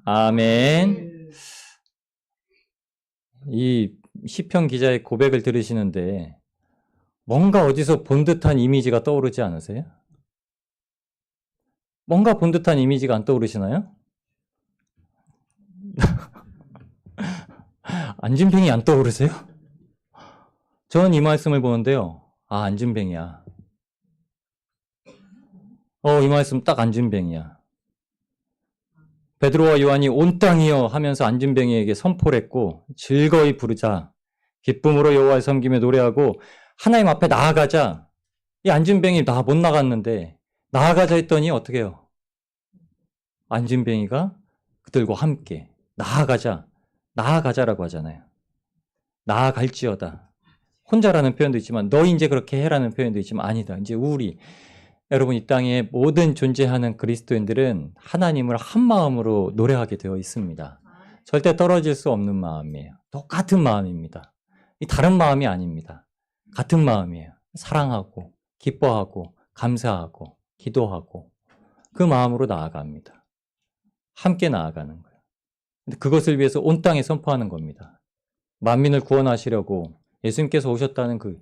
아멘. 이 시편 기자의 고백을 들으시는데 뭔가 어디서 본 듯한 이미지가 떠오르지 않으세요? 뭔가 본 듯한 이미지가 안 떠오르시나요? 안진뱅이 안 떠오르세요? 저는 이 말씀을 보는데요. 아, 안진뱅이야. 이 말씀 딱 안진뱅이야. 베드로와 요한이 온 땅이여 하면서 안진뱅이에게 선포를 했고 즐거이 부르자 기쁨으로 여호와를 섬기며 노래하고 하나님 앞에 나아가자. 이 안진뱅이 나 못 나갔는데 나아가자 했더니 어떻게 해요? 안진뱅이가 그들과 함께 나아가자라고 하잖아요. 나아갈지어다. 혼자라는 표현도 있지만 너 이제 그렇게 해라는 표현도 있지만 아니다. 이제 우리 여러분 이 땅에 모든 존재하는 그리스도인들은 하나님을 한 마음으로 노래하게 되어 있습니다. 절대 떨어질 수 없는 마음이에요. 똑같은 마음입니다. 이 다른 마음이 아닙니다. 같은 마음이에요. 사랑하고 기뻐하고 감사하고 기도하고 그 마음으로 나아갑니다. 함께 나아가는 거예요. 근데 그것을 위해서 온 땅에 선포하는 겁니다. 만민을 구원하시려고 예수님께서 오셨다는 그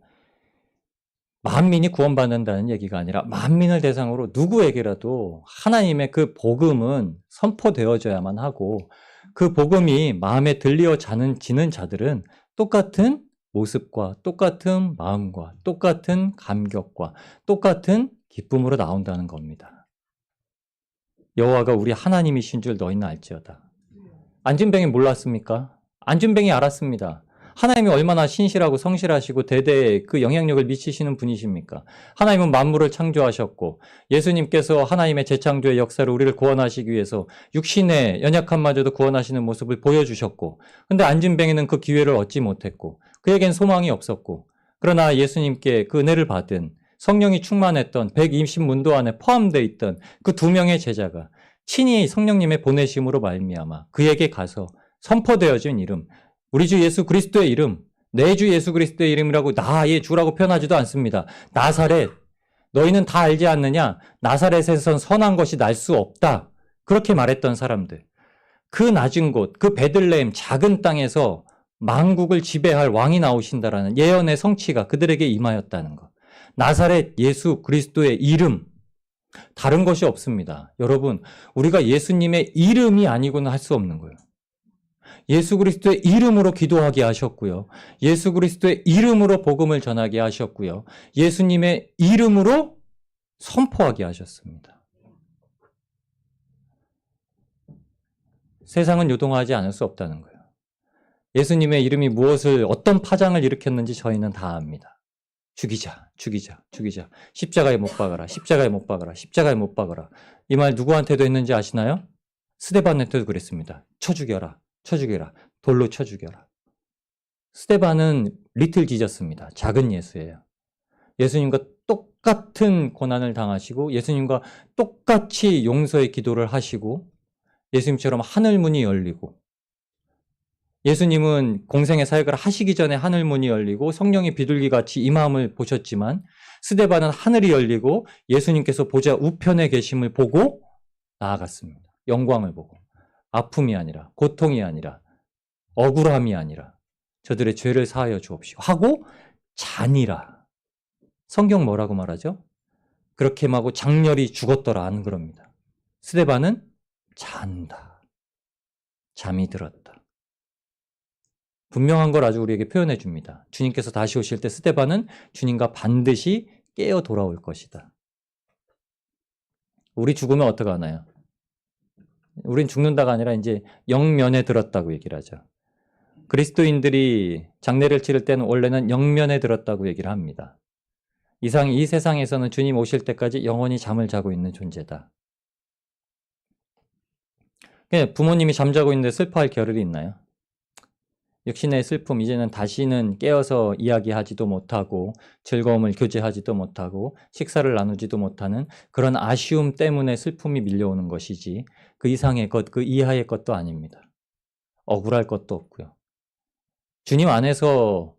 만민이 구원받는다는 얘기가 아니라 만민을 대상으로 누구에게라도 하나님의 그 복음은 선포되어져야만 하고 그 복음이 마음에 지는 자들은 똑같은 모습과 똑같은 마음과 똑같은 감격과 똑같은 기쁨으로 나온다는 겁니다. 여호와가 우리 하나님이신 줄 너희는 알지어다. 안진뱅이 몰랐습니까? 안진뱅이 알았습니다. 하나님이 얼마나 신실하고 성실하시고 대대에 그 영향력을 미치시는 분이십니까? 하나님은 만물을 창조하셨고 예수님께서 하나님의 재창조의 역사로 우리를 구원하시기 위해서 육신의 연약함마저도 구원하시는 모습을 보여주셨고 근데 안진뱅이는 그 기회를 얻지 못했고 그에겐 소망이 없었고 그러나 예수님께 그 은혜를 받은 성령이 충만했던 120문도 안에 포함되어 있던 그 2명의 제자가 친히 성령님의 보내심으로 말미암아 그에게 가서 선포되어진 이름 우리 주 예수 그리스도의 이름, 내 주 예수 그리스도의 이름이라고 나의 주라고 표현하지도 않습니다. 나사렛, 너희는 다 알지 않느냐? 나사렛에선 선한 것이 날 수 없다. 그렇게 말했던 사람들. 그 낮은 곳, 그 베들레헴 작은 땅에서 만국을 지배할 왕이 나오신다라는 예언의 성취가 그들에게 임하였다는 것. 나사렛 예수 그리스도의 이름, 다른 것이 없습니다. 여러분, 우리가 예수님의 이름이 아니고는 할 수 없는 거예요. 예수 그리스도의 이름으로 기도하게 하셨고요. 예수 그리스도의 이름으로 복음을 전하게 하셨고요. 예수님의 이름으로 선포하게 하셨습니다. 세상은 요동하지 않을 수 없다는 거예요. 예수님의 이름이 어떤 파장을 일으켰는지 저희는 다 압니다. 죽이자. 십자가에 못 박아라. 십자가에 못 박아라. 이 말 누구한테도 했는지 아시나요? 스데반한테도 그랬습니다. 쳐 죽여라. 돌로 쳐 죽여라. 스데반은 리틀 지저스입니다. 작은 예수예요. 예수님과 똑같은 고난을 당하시고 예수님과 똑같이 용서의 기도를 하시고 예수님처럼 하늘문이 열리고 예수님은 공생의 사역을 하시기 전에 하늘문이 열리고 성령의 비둘기같이 임함을 보셨지만 스데반은 하늘이 열리고 예수님께서 보좌 우편에 계심을 보고 나아갔습니다. 영광을 보고. 아픔이 아니라 고통이 아니라 억울함이 아니라 저들의 죄를 사하여 주옵시오 하고 잔이라. 성경 뭐라고 말하죠? 그렇게 하고 장렬히 죽었더라 안 그럽니다. 스데반은 잔다. 잠이 들었다. 분명한 걸 아주 우리에게 표현해 줍니다. 주님께서 다시 오실 때 스데반은 주님과 반드시 깨어 돌아올 것이다. 우리 죽으면 어떡하나요? 우린 죽는다가 아니라 이제 영면에 들었다고 얘기를 하죠. 그리스도인들이 장례를 치를 때는 원래는 영면에 들었다고 얘기를 합니다. 이 세상에서는 주님 오실 때까지 영원히 잠을 자고 있는 존재다. 부모님이 잠자고 있는데 슬퍼할 겨를이 있나요? 육신의 슬픔, 이제는 다시는 깨어서 이야기하지도 못하고 즐거움을 교제하지도 못하고 식사를 나누지도 못하는 그런 아쉬움 때문에 슬픔이 밀려오는 것이지 그 이상의 것, 그 이하의 것도 아닙니다. 억울할 것도 없고요. 주님 안에서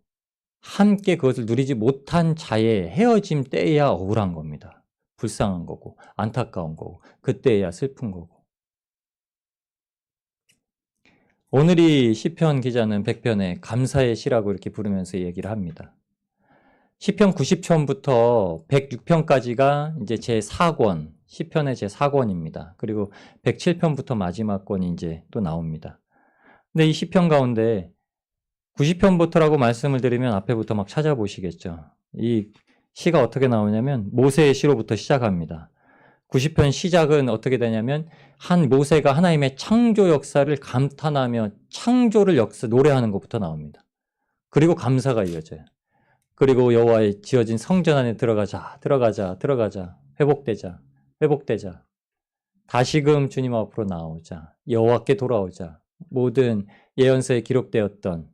함께 그것을 누리지 못한 자의 헤어짐 때에야 억울한 겁니다. 불쌍한 거고 안타까운 거고 그때에야 슬픈 거고 오늘이 시편 기자는 100편에 감사의 시라고 이렇게 부르면서 얘기를 합니다. 시편 90편부터 106편까지가 이제 제 4권, 시편의 제 4권입니다. 그리고 107편부터 마지막 권이 이제 또 나옵니다. 근데 이 시편 가운데 90편부터라고 말씀을 드리면 앞에부터 막 찾아보시겠죠. 이 시가 어떻게 나오냐면 모세의 시로부터 시작합니다. 90편 시작은 어떻게 되냐면 한 모세가 하나님의 창조 역사를 감탄하며 창조를 노래하는 것부터 나옵니다. 그리고 감사가 이어져요. 그리고 여호와의 지어진 성전 안에 들어가자, 회복되자. 다시금 주님 앞으로 나오자, 여호와께 돌아오자. 모든 예언서에 기록되었던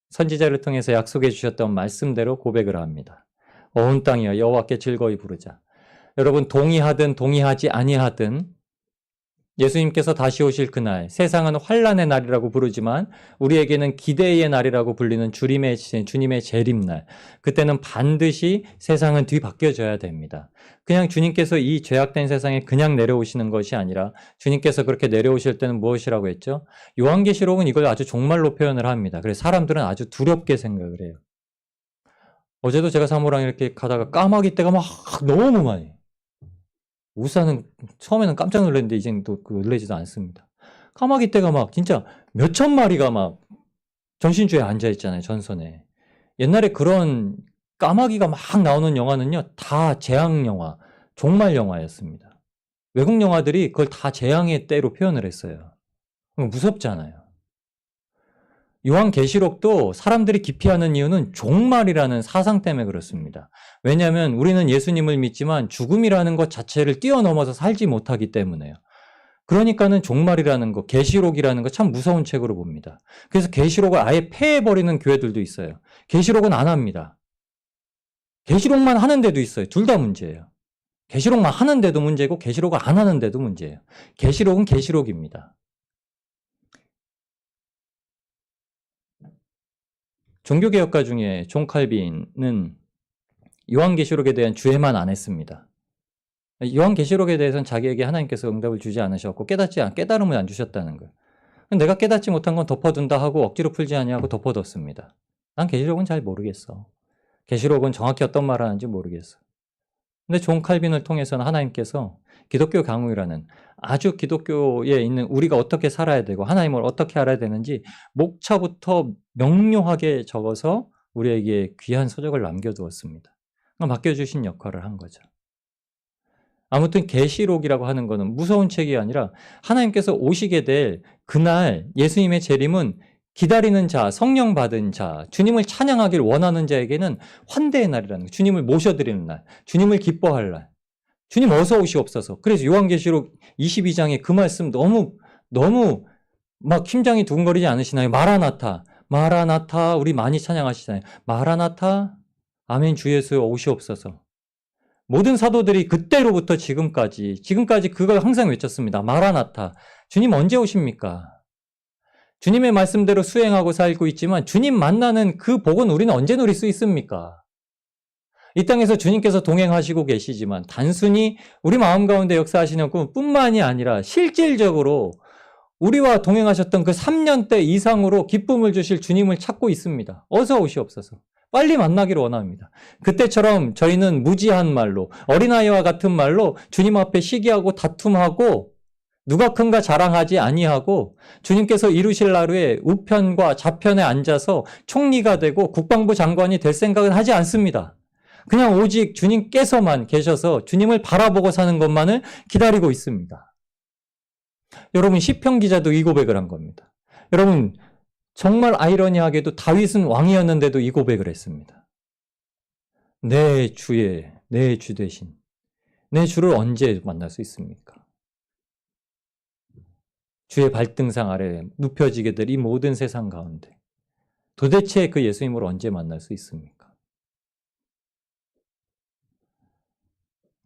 선지자를 통해서 약속해 주셨던 말씀대로 고백을 합니다. 온 땅이여 여호와께 즐거이 부르자. 여러분 동의하든 동의하지 아니하든 예수님께서 다시 오실 그날, 세상은 환난의 날이라고 부르지만 우리에게는 기대의 날이라고 불리는 주님의 재림날. 그때는 반드시 세상은 뒤바뀌어져야 됩니다. 그냥 주님께서 이 죄악된 세상에 그냥 내려오시는 것이 아니라 주님께서 그렇게 내려오실 때는 무엇이라고 했죠? 요한계시록은 이걸 아주 종말로 표현을 합니다. 그래서 사람들은 아주 두렵게 생각을 해요. 어제도 제가 사모랑 이렇게 가다가 까마귀 떼가 막 너무 많이. 우산은 처음에는 깜짝 놀랐는데 이제는 또 놀라지도 않습니다. 까마귀 떼가 막 진짜 몇천 마리가 막 전신주에 앉아 있잖아요, 전선에. 옛날에 그런 까마귀가 막 나오는 영화는요, 다 재앙 영화, 종말 영화였습니다. 외국 영화들이 그걸 다 재앙의 때로 표현을 했어요. 무섭잖아요. 요한계시록도 사람들이 기피하는 이유는 종말이라는 사상 때문에 그렇습니다. 왜냐하면 우리는 예수님을 믿지만 죽음이라는 것 자체를 뛰어넘어서 살지 못하기 때문에요. 그러니까는 종말이라는 것, 계시록이라는 것 참 무서운 책으로 봅니다. 그래서 계시록을 아예 폐해버리는 교회들도 있어요. 계시록은 안 합니다. 계시록만 하는 데도 있어요. 둘 다 문제예요. 계시록만 하는 데도 문제고 계시록을 안 하는 데도 문제예요. 계시록은 계시록입니다. 종교개혁가 중에 존 칼빈은 요한계시록에 대한 주해만 안 했습니다. 요한계시록에 대해서는 자기에게 하나님께서 응답을 주지 않으셨고 깨달음을 안 주셨다는 거예요. 내가 깨닫지 못한 건 덮어둔다 하고 억지로 풀지 아니하고 덮어뒀습니다. 난 계시록은 잘 모르겠어. 계시록은 정확히 어떤 말을 하는지 모르겠어. 근데 존 칼빈을 통해서는 하나님께서 기독교 강우이라는 아주 기독교에 있는 우리가 어떻게 살아야 되고 하나님을 어떻게 알아야 되는지 목차부터 명료하게 적어서 우리에게 귀한 서적을 남겨두었습니다. 맡겨주신 역할을 한 거죠. 아무튼 계시록이라고 하는 것은 무서운 책이 아니라 하나님께서 오시게 될 그날 예수님의 재림은 기다리는 자, 성령 받은 자, 주님을 찬양하길 원하는 자에게는 환대의 날이라는 거예요. 주님을 모셔드리는 날, 주님을 기뻐할 날. 주님 어서 오시옵소서. 그래서 요한계시록 22장에 그 말씀 너무 막 심장이 두근거리지 않으시나요? 마라나타, 마라나타 우리 많이 찬양하시잖아요. 마라나타, 아멘 주 예수 오시옵소서. 모든 사도들이 그때로부터 지금까지 그걸 항상 외쳤습니다. 마라나타, 주님 언제 오십니까? 주님의 말씀대로 수행하고 살고 있지만 주님 만나는 그 복은 우리는 언제 누릴 수 있습니까? 이 땅에서 주님께서 동행하시고 계시지만 단순히 우리 마음 가운데 역사하시는 뿐만이 아니라 실질적으로 우리와 동행하셨던 그 3년대 이상으로 기쁨을 주실 주님을 찾고 있습니다. 어서 오시옵소서. 빨리 만나기를 원합니다. 그때처럼 저희는 무지한 말로 어린아이와 같은 말로 주님 앞에 시기하고 다툼하고 누가 큰가 자랑하지 아니하고 주님께서 이루실 나루에 우편과 좌편에 앉아서 총리가 되고 국방부 장관이 될 생각은 하지 않습니다. 그냥 오직 주님께서만 계셔서 주님을 바라보고 사는 것만을 기다리고 있습니다. 여러분 시편 기자도 이 고백을 한 겁니다. 여러분 정말 아이러니하게도 다윗은 왕이었는데도 이 고백을 했습니다. 내 주 대신 내 주를 언제 만날 수 있습니까? 주의 발등상 아래 눕혀지게 될 이 모든 세상 가운데 도대체 그 예수님을 언제 만날 수 있습니까?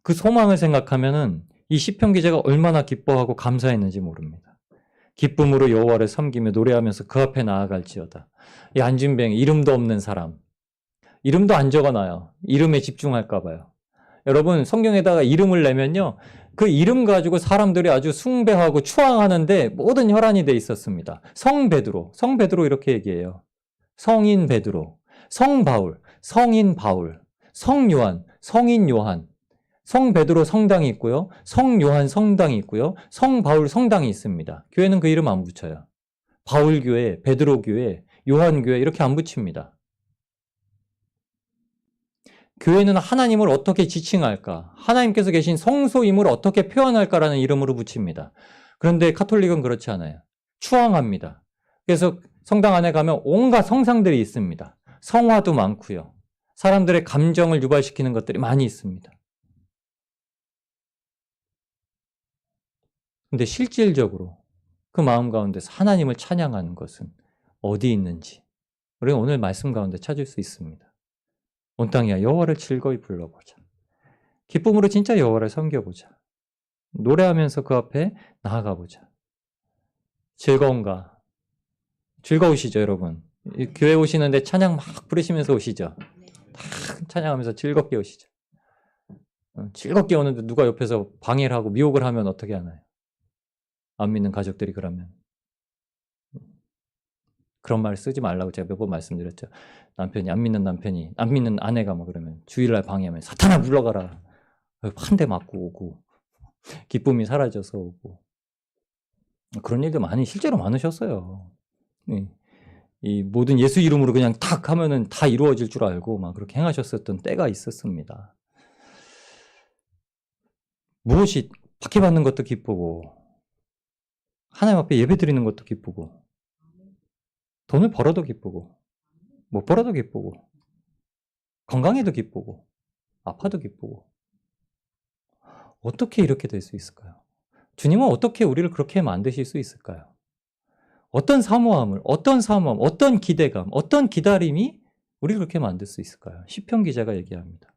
그 소망을 생각하면은 이 시편 기자가 얼마나 기뻐하고 감사했는지 모릅니다. 기쁨으로 여호와를 섬기며 노래하면서 그 앞에 나아갈지어다. 이 안진뱅 이름도 없는 사람, 이름도 안 적어놔요. 이름에 집중할까 봐요. 여러분 성경에다가 이름을 내면요, 그 이름 가지고 사람들이 아주 숭배하고 추앙하는데 모든 혈안이 돼 있었습니다. 성 베드로 이렇게 얘기해요. 성인 베드로, 성 바울, 성인 바울, 성 요한, 성인 요한, 성 베드로 성당이 있고요. 성 요한 성당이 있고요. 성 바울 성당이 있습니다. 교회는 그 이름 안 붙여요. 바울 교회, 베드로 교회, 요한 교회 이렇게 안 붙입니다. 교회는 하나님을 어떻게 지칭할까? 하나님께서 계신 성소임을 어떻게 표현할까라는 이름으로 붙입니다. 그런데 카톨릭은 그렇지 않아요. 추앙합니다. 그래서 성당 안에 가면 온갖 성상들이 있습니다. 성화도 많고요. 사람들의 감정을 유발시키는 것들이 많이 있습니다. 근데 실질적으로 그 마음 가운데서 하나님을 찬양하는 것은 어디 있는지 우리가 오늘 말씀 가운데 찾을 수 있습니다. 온 땅이야 여호와를 즐거이 불러보자. 기쁨으로 진짜 여호와를 섬겨보자. 노래하면서 그 앞에 나아가보자. 즐거운가? 즐거우시죠 여러분? 교회 오시는데 찬양 막 부르시면서 오시죠? 막 찬양하면서 즐겁게 오시죠? 즐겁게 오는데 누가 옆에서 방해를 하고 미혹을 하면 어떻게 하나요? 안 믿는 가족들이 그러면 그런 말 쓰지 말라고 제가 몇 번 말씀드렸죠. 남편이 안 믿는 아내가 뭐 그러면 주일날 방해하면 사탄아 물러가라. 한 대 맞고 오고 기쁨이 사라져서 오고 그런 일도 실제로 많으셨어요. 이 모든 예수 이름으로 그냥 탁 하면은 다 이루어질 줄 알고 막 그렇게 행하셨었던 때가 있었습니다. 무엇이 박해받는 것도 기쁘고 하나님 앞에 예배 드리는 것도 기쁘고 돈을 벌어도 기쁘고 못 벌어도 기쁘고 건강해도 기쁘고 아파도 기쁘고 어떻게 이렇게 될 수 있을까요? 주님은 어떻게 우리를 그렇게 만드실 수 있을까요? 어떤 사모함, 어떤 기대감, 어떤 기다림이 우리를 그렇게 만들 수 있을까요? 시편 기자가 얘기합니다.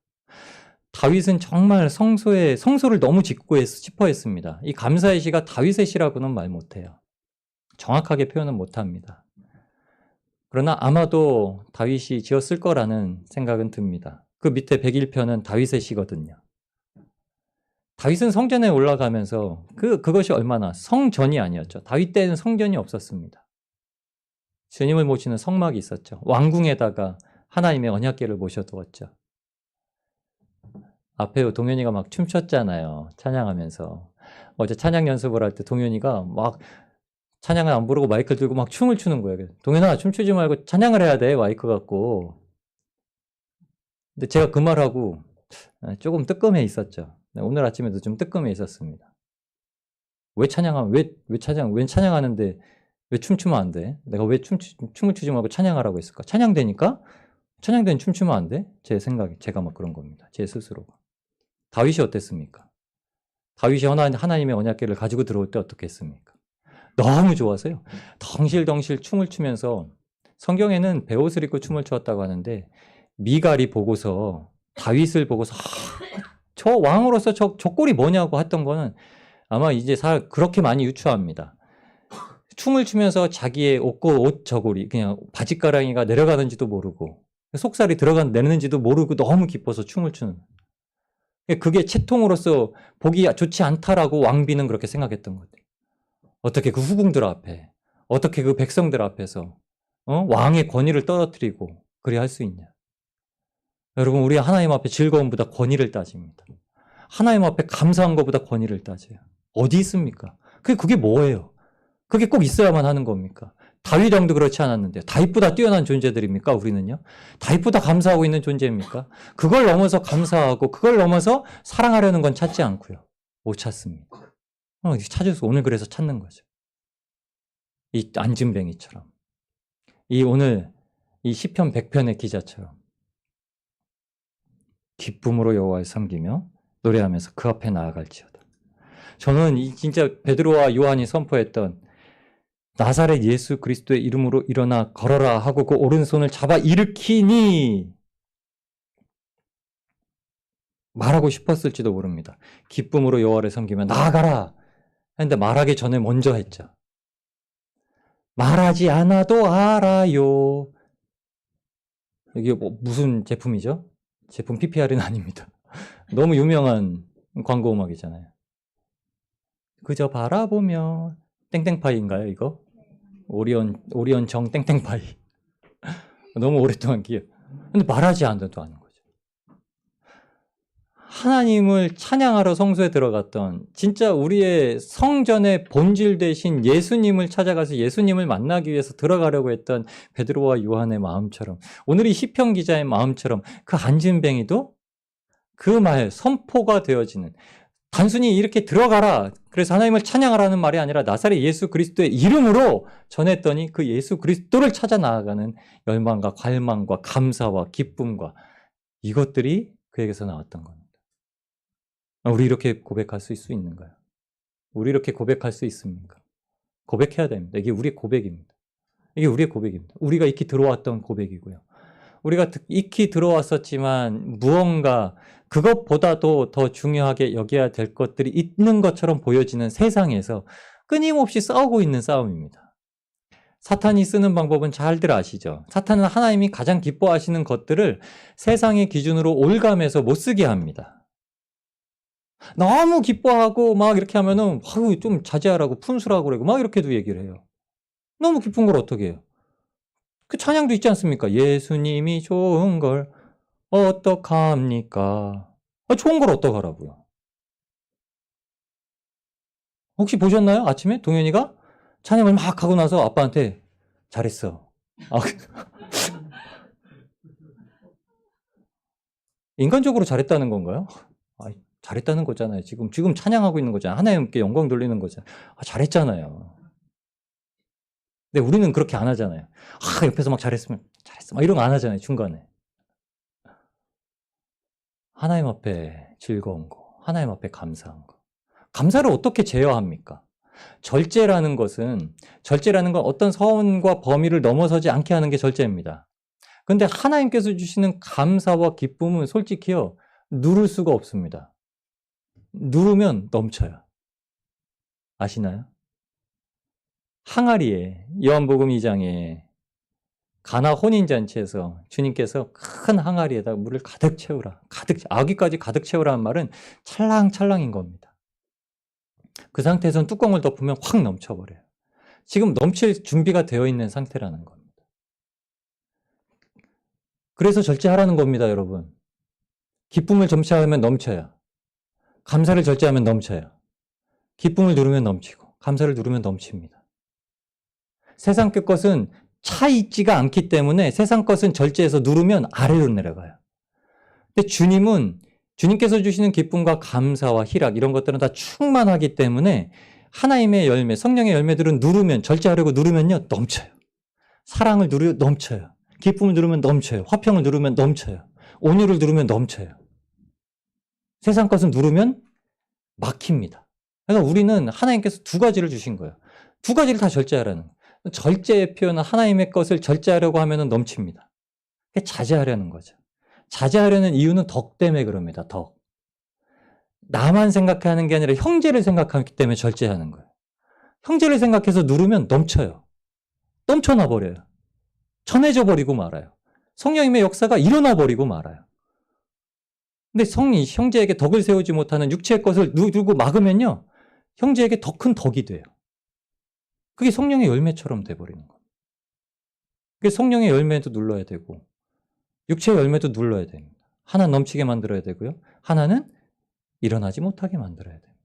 다윗은 정말 성소를 너무 짓고 싶어했습니다. 이 감사의 시가 다윗의 시라고는 말 못해요. 정확하게 표현은 못합니다. 그러나 아마도 다윗이 지었을 거라는 생각은 듭니다. 그 밑에 101편은 다윗의 시거든요. 다윗은 성전에 올라가면서 그것이 얼마나 성전이 아니었죠. 다윗 때는 성전이 없었습니다. 주님을 모시는 성막이 있었죠. 왕궁에다가 하나님의 언약궤를 모셔두었죠. 앞에 동현이가 막 춤췄잖아요. 찬양하면서. 어제 찬양 연습을 할 때 동현이가 막 찬양을 안 부르고 마이크를 들고 막 춤을 추는 거예요. 동현아 춤추지 말고 찬양을 해야 돼 마이크 갖고. 근데 제가 그 말하고 조금 뜨끔해 있었죠. 오늘 아침에도 좀 뜨끔해 있었습니다. 왜 찬양하는데 왜 춤추면 안 돼? 내가 왜 춤을 추지 말고 찬양하라고 했을까? 찬양되니까? 찬양되는 춤추면 안 돼? 제 생각이, 제가 막 그런 겁니다. 제 스스로가. 다윗이 어땠습니까? 다윗이 하나님의 언약궤를 가지고 들어올 때 어떻게 했습니까? 너무 좋아서요. 덩실덩실 춤을 추면서 성경에는 베옷을 입고 춤을 추었다고 하는데 미갈이 보고서 다윗을 보고서 저 왕으로서 저 꼴이 뭐냐고 했던 거는 아마 이제 그렇게 많이 유추합니다. 춤을 추면서 자기의 옷 저고리 그냥 바지가랑이가 내려가는지도 모르고 속살이 내리는지도 모르고 너무 기뻐서 춤을 추는. 그게 채통으로서 보기 좋지 않다라고 왕비는 그렇게 생각했던 것 같아요. 어떻게 그 후궁들 앞에, 어떻게 그 백성들 앞에서 왕의 권위를 떨어뜨리고 그리 할 수 있냐. 여러분 우리 하나님 앞에 즐거움보다 권위를 따집니다. 하나님 앞에 감사한 것보다 권위를 따져요. 어디 있습니까? 그게 뭐예요? 그게 꼭 있어야만 하는 겁니까? 다윗 왕도 그렇지 않았는데요. 다윗보다 뛰어난 존재들입니까? 우리는요. 다윗보다 감사하고 있는 존재입니까? 그걸 넘어서 감사하고 그걸 넘어서 사랑하려는 건 찾지 않고요. 못 찾습니다. 찾아서 오늘 그래서 찾는 거죠. 이 안진뱅이처럼. 오늘 이 시편 100편의 기자처럼 기쁨으로 여호와를 섬기며 노래하면서 그 앞에 나아갈지어다. 저는 진짜 베드로와 요한이 선포했던 나사렛 예수 그리스도의 이름으로 일어나 걸어라 하고 그 오른손을 잡아 일으키니 말하고 싶었을지도 모릅니다. 기쁨으로 여호와를 섬기며 나아가라 했는데 말하기 전에 먼저 했죠. 말하지 않아도 알아요. 이게 무슨 제품이죠? 제품 PPR은 아닙니다. 너무 유명한 광고 음악이잖아요. 그저 바라보며 땡땡파이인가요 이거? 오리온 정 땡땡파이. 너무 오랫동안 기억. 근데 말하지 않아도 아는 거죠. 하나님을 찬양하러 성소에 들어갔던 진짜 우리의 성전의 본질 대신 예수님을 찾아가서 예수님을 만나기 위해서 들어가려고 했던 베드로와 요한의 마음처럼 오늘 이 시편 기자의 마음처럼 그 안진뱅이도 그 말 선포가 되어지는 단순히 이렇게 들어가라 그래서 하나님을 찬양하라는 말이 아니라 나사렛 예수 그리스도의 이름으로 전했더니 그 예수 그리스도를 찾아 나아가는 열망과 갈망과 감사와 기쁨과 이것들이 그에게서 나왔던 겁니다. 우리 이렇게 고백할 수 있는가요? 우리 이렇게 고백할 수 있습니까? 고백해야 됩니다. 이게 우리의 고백입니다. 이게 우리의 고백입니다. 우리가 익히 들어왔던 고백이고요. 우리가 익히 들어왔었지만 무언가 그것보다도 더 중요하게 여겨야 될 것들이 있는 것처럼 보여지는 세상에서 끊임없이 싸우고 있는 싸움입니다. 사탄이 쓰는 방법은 잘들 아시죠? 사탄은 하나님이 가장 기뻐하시는 것들을 세상의 기준으로 올감해서 못 쓰게 합니다. 너무 기뻐하고 막 이렇게 하면은 좀 자제하라고 푼수라고 그러고 막 이렇게도 얘기를 해요. 너무 기쁜 걸 어떻게 해요? 그 찬양도 있지 않습니까? 예수님이 좋은 걸 어떡합니까? 좋은 걸 어떡하라고요? 혹시 보셨나요? 아침에 동현이가 찬양을 막 하고 나서 아빠한테 잘했어. 인간적으로 잘했다는 건가요? 잘했다는 거잖아요. 지금 찬양하고 있는 거잖아요. 하나님께 영광 돌리는 거잖아요. 잘했잖아요. 근데 우리는 그렇게 안 하잖아요. 옆에서 막 잘했으면 잘했어. 막 이런 거 안 하잖아요. 중간에. 하나님 앞에 즐거운 거, 하나님 앞에 감사한 거. 감사를 어떻게 제어합니까? 절제라는 건 어떤 선과 범위를 넘어서지 않게 하는 게 절제입니다. 근데 하나님께서 주시는 감사와 기쁨은 솔직히요, 누를 수가 없습니다. 누르면 넘쳐요. 아시나요? 항아리에, 요한복음 2장에 가나 혼인잔치에서 주님께서 큰 항아리에다 물을 가득 채우라. 아기까지 가득 채우라는 말은 찰랑찰랑인 겁니다. 그 상태에서는 뚜껑을 덮으면 확 넘쳐버려요. 지금 넘칠 준비가 되어 있는 상태라는 겁니다. 그래서 절제하라는 겁니다, 여러분. 기쁨을 점치하면 넘쳐요. 감사를 절제하면 넘쳐요. 기쁨을 누르면 넘치고 감사를 누르면 넘칩니다. 세상 것은 차 있지가 않기 때문에 세상 것은 절제해서 누르면 아래로 내려가요. 근데 주님께서 주시는 기쁨과 감사와 희락 이런 것들은 다 충만하기 때문에 하나님의 열매, 성령의 열매들은 절제하려고 누르면요 넘쳐요. 사랑을 누르면 넘쳐요. 기쁨을 누르면 넘쳐요. 화평을 누르면 넘쳐요. 온유를 누르면 넘쳐요. 세상 것은 누르면 막힙니다. 그러니까 우리는 하나님께서 두 가지를 주신 거예요. 두 가지를 다 절제하라는 거예요. 절제의 표현은 하나님의 것을 절제하려고 하면 넘칩니다. 자제하려는 거죠. 자제하려는 이유는 덕 때문에 그럽니다. 덕. 나만 생각하는 게 아니라 형제를 생각하기 때문에 절제하는 거예요. 형제를 생각해서 누르면 넘쳐요. 넘쳐나 버려요. 전해져 버리고 말아요. 성령님의 역사가 일어나 버리고 말아요. 근데 형제에게 덕을 세우지 못하는 육체의 것을 누르고 막으면요. 형제에게 더 큰 덕이 돼요. 그게 성령의 열매처럼 돼버리는 거예요. 그게 성령의 열매도 눌러야 되고 육체의 열매도 눌러야 됩니다. 하나 넘치게 만들어야 되고요. 하나는 일어나지 못하게 만들어야 됩니다.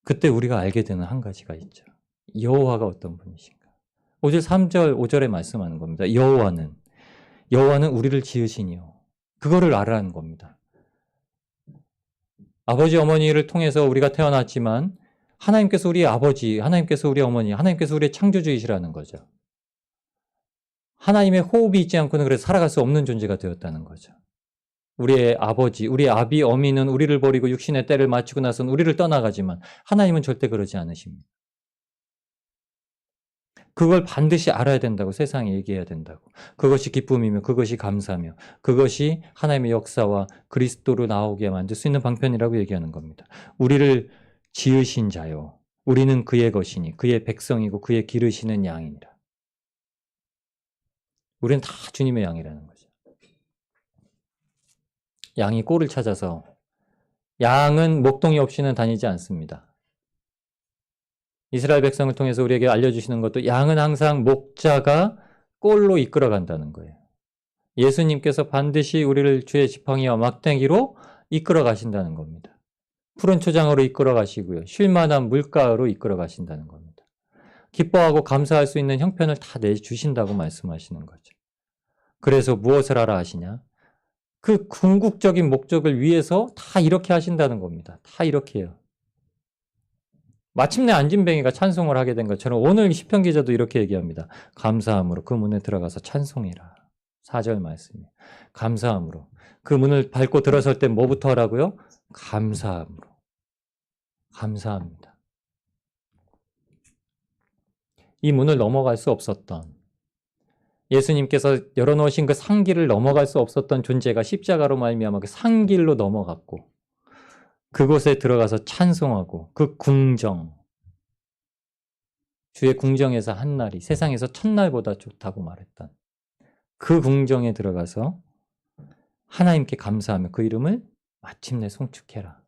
그때 우리가 알게 되는 한 가지가 있죠. 여호와가 어떤 분이신가. 5절 3절 5절에 말씀하는 겁니다. 여호와는 우리를 지으시니요. 그거를 알아라는 겁니다. 아버지 어머니를 통해서 우리가 태어났지만 하나님께서 우리의 아버지, 하나님께서 우리의 어머니, 하나님께서 우리의 창조주이시라는 거죠. 하나님의 호흡이 있지 않고는 그래서 살아갈 수 없는 존재가 되었다는 거죠. 우리의 아버지, 우리의 아비, 어미는 우리를 버리고 육신의 때를 마치고 나서는 우리를 떠나가지만 하나님은 절대 그러지 않으십니다. 그걸 반드시 알아야 된다고 세상에 얘기해야 된다고. 그것이 기쁨이며 그것이 감사며 그것이 하나님의 역사와 그리스도로 나오게 만들 수 있는 방편이라고 얘기하는 겁니다. 우리를 지으신 자요. 우리는 그의 것이니 그의 백성이고 그의 기르시는 양이니라. 우리는 다 주님의 양이라는 거죠. 양이 꼴을 찾아서 양은 목동이 없이는 다니지 않습니다. 이스라엘 백성을 통해서 우리에게 알려주시는 것도 양은 항상 목자가 꼴로 이끌어 간다는 거예요. 예수님께서 반드시 우리를 주의 지팡이와 막대기로 이끌어 가신다는 겁니다. 푸른 초장으로 이끌어 가시고요. 쉴만한 물가로 이끌어 가신다는 겁니다. 기뻐하고 감사할 수 있는 형편을 다 내주신다고 말씀하시는 거죠. 그래서 무엇을 하라 하시냐? 그 궁극적인 목적을 위해서 다 이렇게 하신다는 겁니다. 다 이렇게 해요. 마침내 안진뱅이가 찬송을 하게 된 것처럼 오늘 시편 기자도 이렇게 얘기합니다. 감사함으로 그 문에 들어가서 찬송해라. 4절 말씀이에요. 감사함으로. 그 문을 밟고 들어설 때 뭐부터 하라고요? 감사함으로. 감사합니다. 이 문을 넘어갈 수 없었던, 예수님께서 열어놓으신 그 상길을 넘어갈 수 없었던 존재가 십자가로 말미암아 그 상길로 넘어갔고, 그곳에 들어가서 찬송하고, 그 궁정, 주의 궁정에서 한 날이 세상에서 첫날보다 좋다고 말했던 그 궁정에 들어가서 하나님께 감사하며 그 이름을 마침내 송축해라.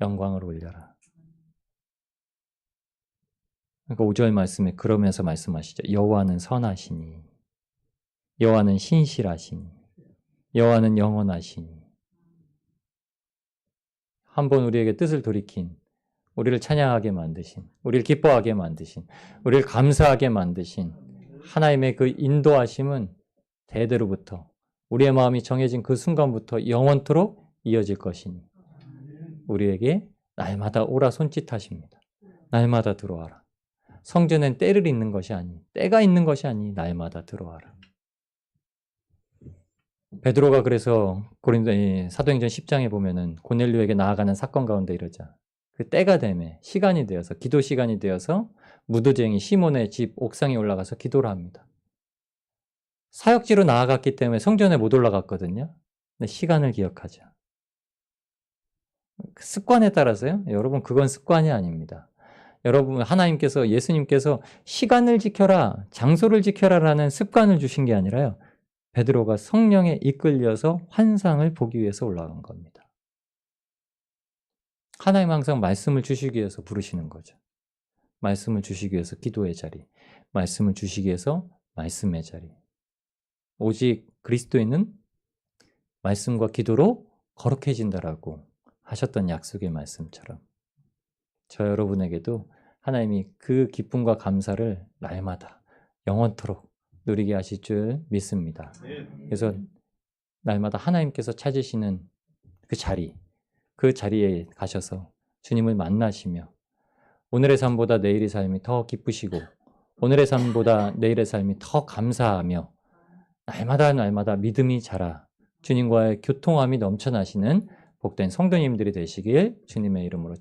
영광을 올려라. 그러니까 5절 말씀에 그러면서 말씀하시죠. 여호와는 선하시니, 여호와는 신실하시니, 여호와는 영원하시니. 한번 우리에게 뜻을 돌이킨, 우리를 찬양하게 만드신, 우리를 기뻐하게 만드신, 우리를 감사하게 만드신 하나님의 그 인도하심은 대대로부터 우리의 마음이 정해진 그 순간부터 영원토록 이어질 것이니 우리에게 날마다 오라 손짓하십니다. 날마다 들어와라. 성전엔 때를 잇는 것이 아니, 때가 있는 것이 아니, 날마다 들어와라. 베드로가 그래서 사도행전 10장에 보면은 고넬료에게 나아가는 사건 가운데 이러자. 그 때가 되매 시간이 되어서, 기도 시간이 되어서 무드쟁이 시몬의 집 옥상에 올라가서 기도를 합니다. 사역지로 나아갔기 때문에 성전에 못 올라갔거든요. 근데 시간을 기억하자. 습관에 따라서요. 여러분, 그건 습관이 아닙니다. 여러분, 하나님께서, 예수님께서 시간을 지켜라, 장소를 지켜라라는 습관을 주신 게 아니라요. 베드로가 성령에 이끌려서 환상을 보기 위해서 올라간 겁니다. 하나님 항상 말씀을 주시기 위해서 부르시는 거죠. 말씀을 주시기 위해서 기도의 자리, 말씀을 주시기 위해서 말씀의 자리. 오직 그리스도인은 말씀과 기도로 거룩해진다라고 하셨던 약속의 말씀처럼 저 여러분에게도 하나님이 그 기쁨과 감사를 날마다 영원토록 누리게 하실 줄 믿습니다. 그래서 날마다 하나님께서 찾으시는 그 자리, 그 자리에 가셔서 주님을 만나시며 오늘의 삶보다 내일의 삶이 더 기쁘시고 오늘의 삶보다 내일의 삶이 더 감사하며 날마다 믿음이 자라 주님과의 교통함이 넘쳐나시는 복된 성도님들이 되시길 주님의 이름으로